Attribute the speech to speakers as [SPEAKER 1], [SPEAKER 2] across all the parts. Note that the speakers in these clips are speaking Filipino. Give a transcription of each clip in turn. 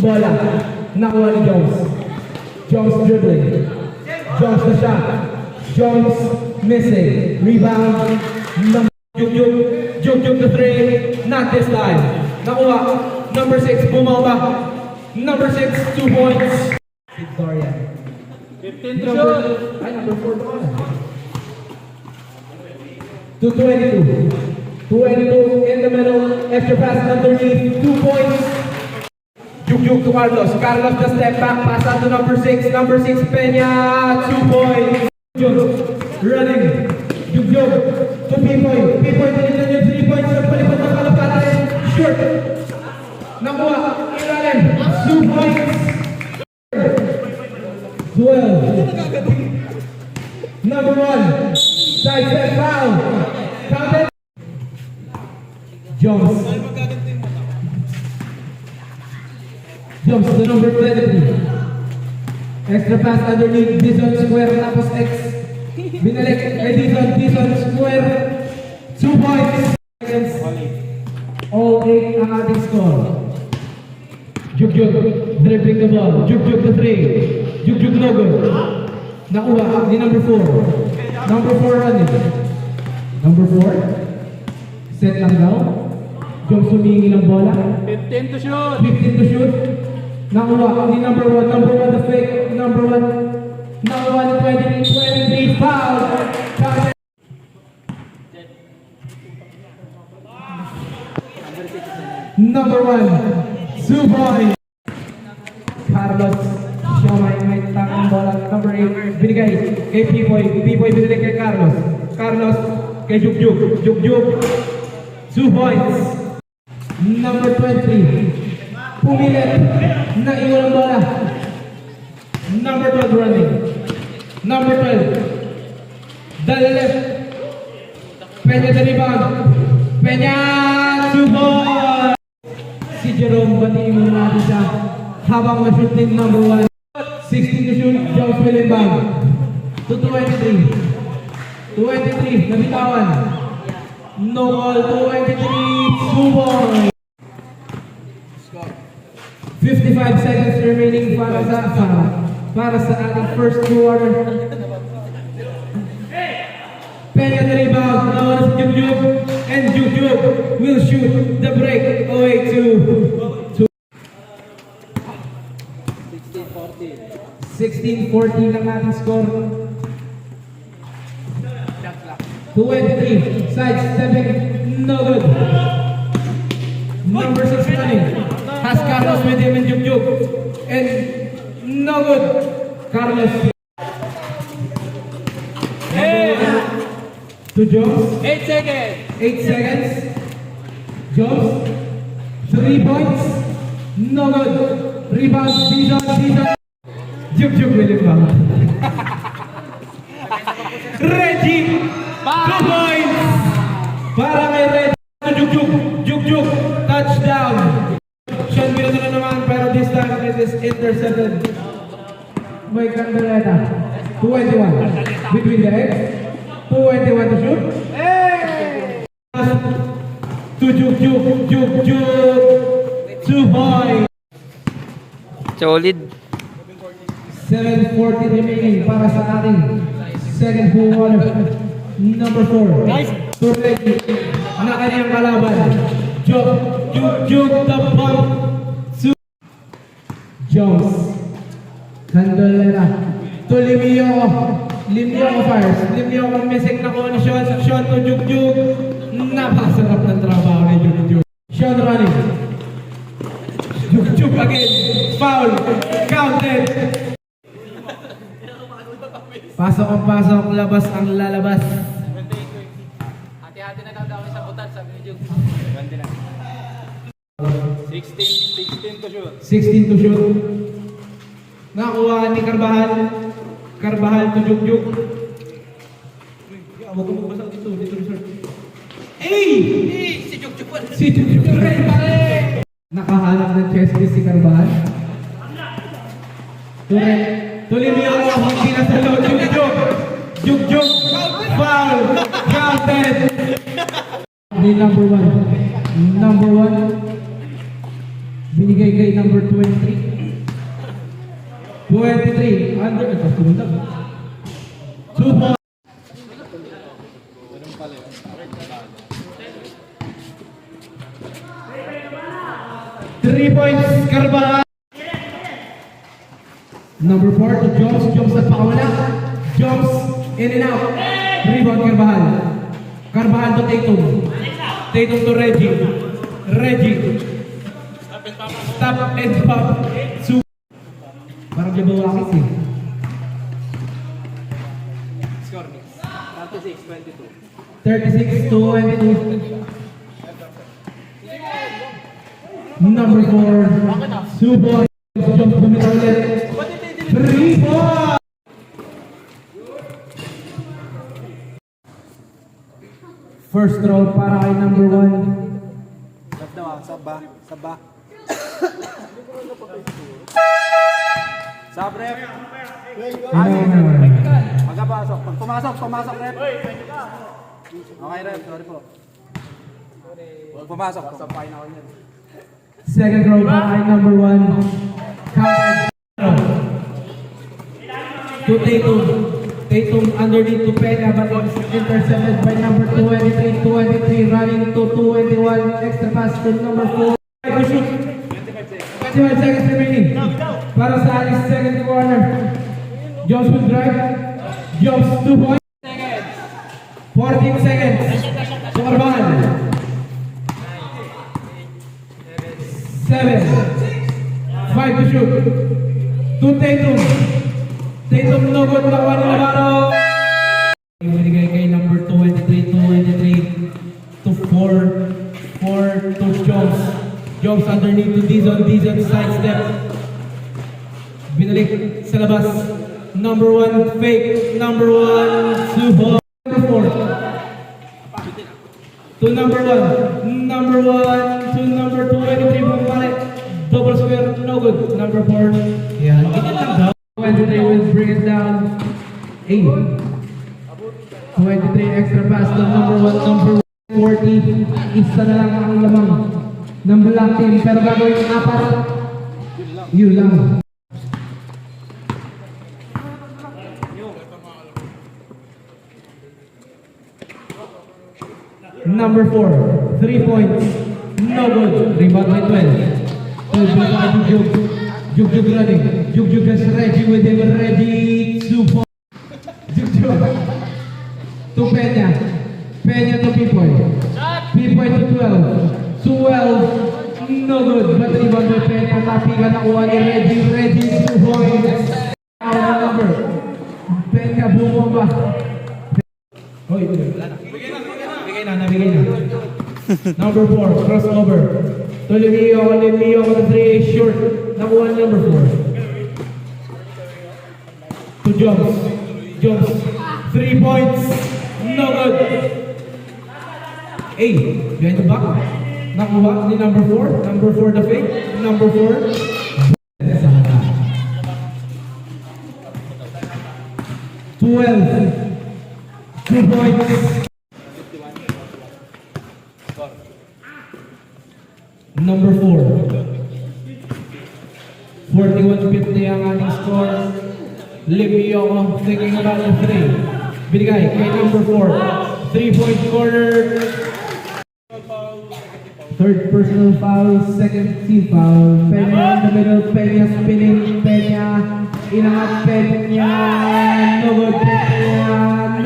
[SPEAKER 1] Bola. Nakuha ni Jones. Jones dribbling. Jones the shot. Jones missing. Rebound. Juk the three. Not this time. Nakuha. Number 6. Bumaba. Number 6. 2 points. Victoria.
[SPEAKER 2] 15 to shoot.
[SPEAKER 1] Number 4. To 22. 22 in the middle. Extra pass underneath. 2 points. Juk to Carlos. Carlos the step back. Pass out to number 6. Number 6 Peña. 2 points. Juk running. Juk to Pipoy. Pipoy dinitan yung 3 points. Nagpalipad ng kalapatan. Short. Nakuha. Ilalim. 2 points. 12. Number 1. Side step foul. Counted. Jones. Jones to number 23. Extra pass underneath. Dizon square tapos X. Binalik kay Dizon square. 2 points. All 8 ang ating score. Juk dribbling the ball. Juk the 3. Juk no good. Nakuha ni number 4. Number 4 running. Number 4. Set lang daw. Jones humingi ng bola.
[SPEAKER 2] 15 to shoot.
[SPEAKER 1] 15 to shoot. Nakuha ni number 1. Number 1 the fake. Number 1. Nakuha ni 23 foul. Number 1. 2 points. Carlos. Siya may tangang bola. Number 8. Binigay kay Pipoy. Pipoy binigay kay Carlos. Carlos kay Juk. Juk 2 points. Number 20. Pumilit. Naiwan ang bola. Number 12 running. Number 12. Dali left. Peña the rebound. Peña 2 points. Si Jerome, batiin mo natin siya. Habang ma-shoot din number 1. 16 to shoot. Jones will inbound. To 23. 23. Nabitawan. No ball. 23. 2 points. 55 seconds remaining para sa ating first quarter. Peña the rebound. Now it's Juk. And Juk will shoot the break away to 16-14 ang ating score. 23. Side stepping. No good. Number 6 running. Has Carlos with him and Juk. And no good. Carlos. To Jones.
[SPEAKER 2] 8 seconds.
[SPEAKER 1] 8 seconds. Jones. 3 points. No good. Rebound. Dizon. Juk will inbound. Reggie. 2 points. Para kay Reggie. Juk. Touchdown. Sean Miller na naman, pero this time it is intercepted. May Candeleta. 21. Between the legs. 21 to shoot. Hey! To Juk. 2 points.
[SPEAKER 3] Solid.
[SPEAKER 1] 7:40 remaining para sa ating second full quarter. Number 4.
[SPEAKER 2] Nice.
[SPEAKER 1] To Reggie. Na kanyang kalaban. Juk the pump. Jones. Candelera. To Limio fires. Limio missing na ko ni Sean. Sean to Juk. Napasarap ng trabaho ni Juk. Sean running. Juk again. Foul. Counted. Pasok ang pasok. Labas ang lalabas.
[SPEAKER 2] Hati-hati na daw sa butat, sabi ni Juk. 16 to shoot.
[SPEAKER 1] 16 to shoot. Nakuha ni Carvajal. Carvajal to Juk. Huwag ko magbasa dito. Resort.
[SPEAKER 2] Si Juk pa.
[SPEAKER 1] Si Juk pare. Nakahanap ng chest si Carvajal. Tuloy niya ako. Hindi na sa loob. Juk. Foul. Counted. Number 1. Binigay kay number 23. 23. Under. Ito, tumundag. 2 points. 3 points, Carvajal. Number 4 to Jones. Jones at pakawala. Jones in and out. Rebound Carvajal. Carvajal to Tatum. Tatum to Reggie. Reggie. Stop and pop. Parang Jabawakis eh.
[SPEAKER 2] Score. 36-22.
[SPEAKER 1] 36-22. Number 4. Suboy. Jones bumitaw ulit. 3 points. First roll para kay number 1.
[SPEAKER 2] Saba. Sab, rep. Magpapasok. Pag pumasok, rep. Okay, rep. Sorry po. Pag pumasok, sampahin ako niyan.
[SPEAKER 1] Second row para kay number 1. Counter. To Tatum. Tatum underneath to Peña, but it's intercepted by number 23. 23 running to 21. Extra pass to number 4. To shoot. 25 seconds remaining. Para sa alis second corner. Jones will drive. Jones 2 points. 14 seconds. Sorban. 7. 5 to shoot. To Tatum. Tatum no good. Nakuha ni Navarro. Binigay kay number 23. 23 to 4 to Jones. Jones underneath to Dizon. Dizon side step. Binalik sa labas. Number 1 fake. Number 1 Suho. Number 4. To number 1. Number 1 to number 23. Bumalik. Double square. No good. Number 4. Yeah. Ganyan lang daw. 23 will bring it down. 8. 23 extra pass to number 1. Number 40. Isa na lang ang lamang ng black team. Pero gagawin 4. Yun lang. Number 4, 3 points, no good. Rebound by 12. 12 by Jug. Jug running. Jug has Reggie with him. Reggie, 2 points. Jug. To Peña. Peña to Pipoy. Pipoy to 12. 12, no good. But rebound by Peña. Tapigan nakuha ni Reggie. Reggie, 2 points. Our number. Peña, bumomba. Hoy, nabigay na. Number 4, crossover. To Leo to 3, short. Nakuha number 4. To Jones. Jones, 3 points. No good. Behind the back. Nakuha ni number 4. Number 4 the fake. Number 4. 12. 2 points. Number 4. 41-50 ang ating score. Limio thinking about the 3. Binigay kay number 4. 3-point corner. Third personal foul, second team foul. Peña in the middle, Peña spinning, Peña inangat, Peña, no good Peña,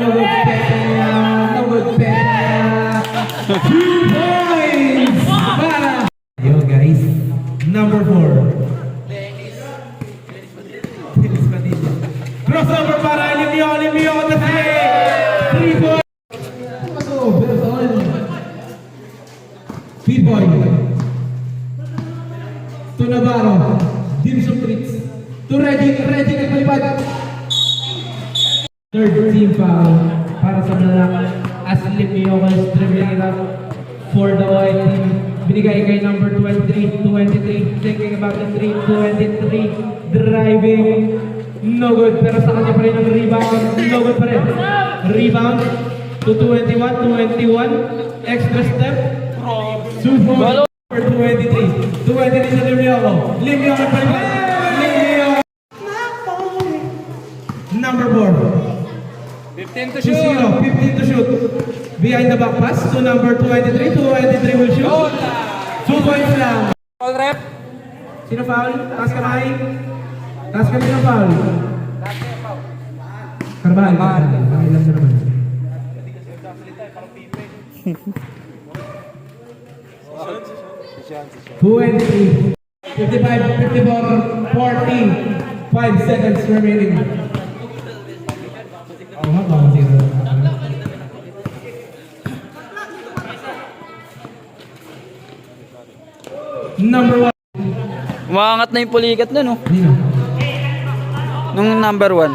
[SPEAKER 1] no good Peña, no good Peña. 2 points para. Yo guys, number 4. Crossover para Limio on the 3 points. P-Boy. To Navarro. Dimson Fritz. To Reggie nagpalipad. Third team foul para sa Black. As Limio was dribbling it up for the white team. Binigay kay number 23, thinking about the 3, 23, driving, no good, pero sa kanya pa rin ang rebound, no good pa rin. Rebound to 21, extra step, Subo. 23 to Limioco. Limioco pa rin. Limioco. Number 4.
[SPEAKER 2] 15 to
[SPEAKER 1] 2-0, 15 to shoot. Behind the back pass to number 23. 23 will shoot. 2 points lang.
[SPEAKER 2] All rep.
[SPEAKER 1] Sino foul? Taas kamay. Taas kami ng foul. Carvajal. Pakilam na naman. 23, 55, 54, 40, 5 seconds remaining. Oh, habang zero. Number 1.
[SPEAKER 3] Umaangat na yung pulikat na, no?
[SPEAKER 1] Nino.
[SPEAKER 3] Nung number 1.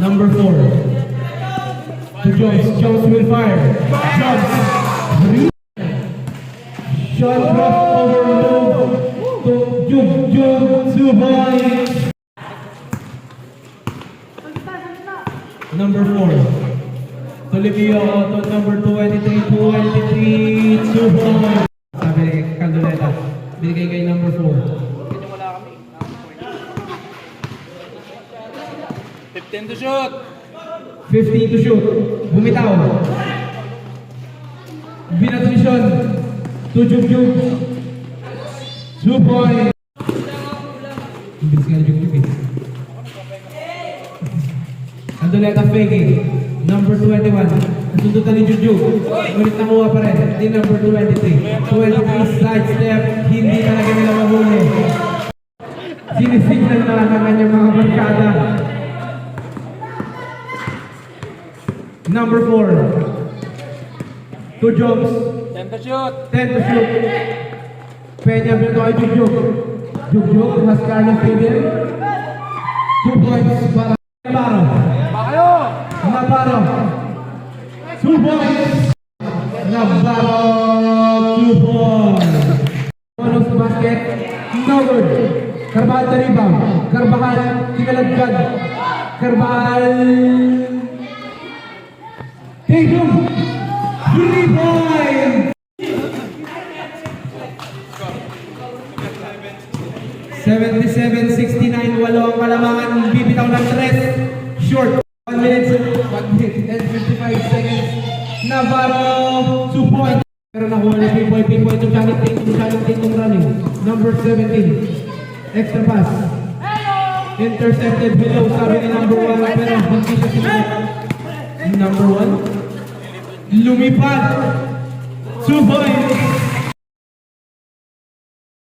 [SPEAKER 1] Number 4. To Jones. Jones will fire. Jones. Shot drop over move to Jug 2 points. Number 4. To Livio to number 23, 2 points. Sabi ni Caldoleta. Binigay kay number 4.
[SPEAKER 2] 15 to shoot.
[SPEAKER 1] 15 to shoot. Bumitaw. Binatrisyon. To Jug. 2 points. Bilis nga Jug eh. Andoleta faking. Number 21. Nasundutan ni Jug. Ngunit nakuha pa rin. Di number 23. 23 side step. Hindi talaga nila mahuli. Sinisignal na lang ang kanyang mga barkada. Number 4. To Jones.
[SPEAKER 2] 10 to shoot.
[SPEAKER 1] 10 to shoot. Peña pinto kay Jug. Jug has Carlos Fidel. 2 points para Navarro.
[SPEAKER 2] Bakayo.
[SPEAKER 1] Navarro. 2 points. Navarro. 2 points. Bonus basket. No good. Carvajal the rebound. Carvajal tinalagkad. Carvajal. Tatum. 3 points. 77-69, walo ang kalamangan, bibitaw ng 3, short, 1 minute and 55 seconds, Navarro, 2 points, pero nakuha na Pipoy, itong Channing Tatum running, number 17, extra pass, intercepted below, sabi ni number 1, pero hindi siya sinunod, number 1, lumipad, 2 points,